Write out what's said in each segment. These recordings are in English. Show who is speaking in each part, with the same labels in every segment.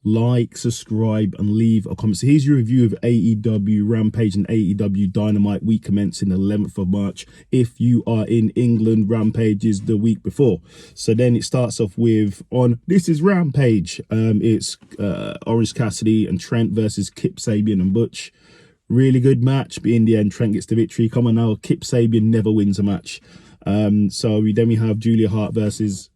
Speaker 1: like, subscribe, and leave a comment. So here's your review of AEW Rampage and AEW Dynamite, week commencing the 11th of March. If you are in England, Rampage is the week before. So then it starts off with, this is Rampage. It's Orange Cassidy and Trent versus Kip Sabian and Butch. Really good match, but in the end, Trent gets the victory. Come on now, Kip Sabian never wins a match. So then we have Julia Hart versus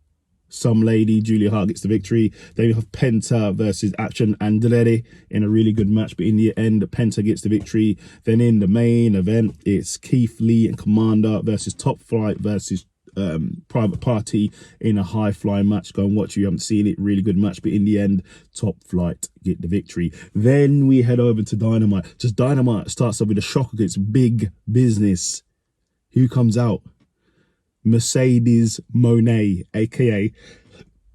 Speaker 1: some lady. Julia Hart gets the victory. Then we have Penta versus Action Andretti in a really good match, but in the end, Penta gets the victory. Then in the main event, it's Keith Lee and Commander versus Top Flight versus Private Party in a high flying match. Go and watch it. You haven't seen it. Really good match, but in the end, Top Flight get the victory. Then we head over to Dynamite. Just Dynamite starts off with a shocker. It's big business. Who comes out? Mercedes Moné, aka,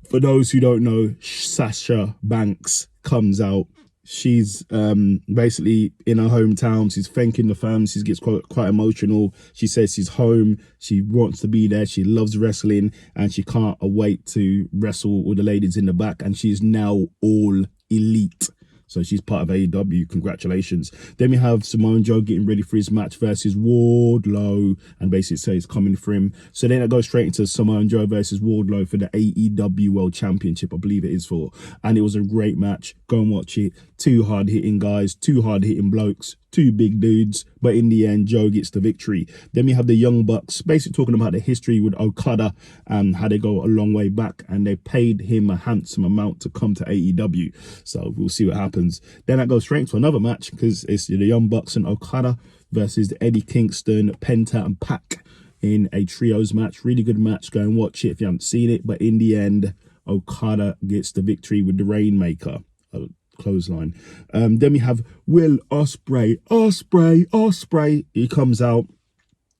Speaker 1: for those who don't know, Sasha Banks comes out. She's basically in her hometown. She's thanking the fans. She gets quite emotional. She says she's home. She wants to be there. She loves wrestling, and she can't wait to wrestle with the ladies in the back. And she's now all elite. So she's part of AEW. Congratulations. Then we have Samoa Joe getting ready for his match versus Wardlow, and basically says coming for him. So then it goes straight into Samoa Joe versus Wardlow for the AEW World Championship, I believe it is for. And it was a great match. Go and watch it. Two hard hitting guys, two hard hitting blokes, two big dudes, but in the end, Joe gets the victory. Then we have the Young Bucks, basically talking about the history with Okada and how they go a long way back, and they paid him a handsome amount to come to AEW. So we'll see what happens. Then that goes straight into another match, because it's the Young Bucks and Okada versus Eddie Kingston, Penta, and Pac in a trios match. Really good match. Go and watch it if you haven't seen it. But in the end, Okada gets the victory with the Rainmaker. Clothesline. Then we have Will Ospreay. He comes out.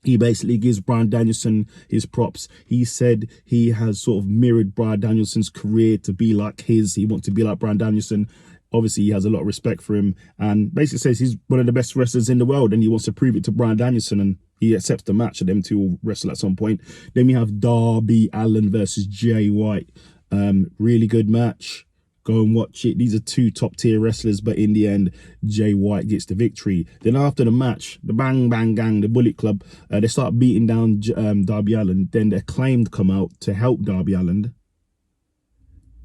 Speaker 1: He basically gives Bryan Danielson his props. He said he has sort of mirrored Bryan Danielson's career to be like his. He wants to be like Bryan Danielson. Obviously, he has a lot of respect for him, and basically says he's one of the best wrestlers in the world, and he wants to prove it to Bryan Danielson, and he accepts the match, and them two will wrestle at some point. Then we have Darby Allin versus Jay White. Really good match. Go and watch it. These are two top tier wrestlers, but in the end, Jay White gets the victory. Then after the match, the Bang Bang Gang, the Bullet Club, they start beating down Darby Allin. Then the Acclaimed come out to help Darby Allin.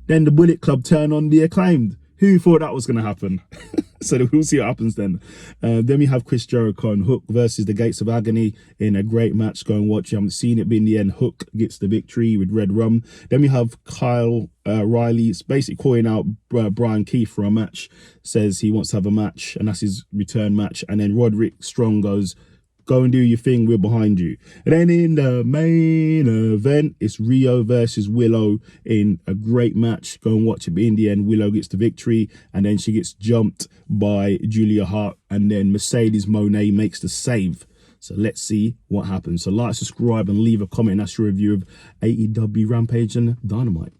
Speaker 1: Then the Bullet Club turn on the Acclaimed. Who thought that was going to happen? So we'll see what happens then. Then we have Chris Jericho and Hook versus the Gates of Agony in a great match. Go and watch. You haven't seen it, but in the end, Hook gets the victory with Red Rum. Then we have Kyle Riley. It's basically calling out Brian Keith for a match. Says he wants to have a match, and that's his return match. And then Roderick Strong goes, go and do your thing, we're behind you. And then in the main event, it's Rio versus Willow in a great match. Go and watch it. But in the end, Willow gets the victory, and then she gets jumped by Julia Hart, and then Mercedes Moné makes the save. So let's see what happens. So like, subscribe, and leave a comment. That's your review of AEW Rampage and Dynamite.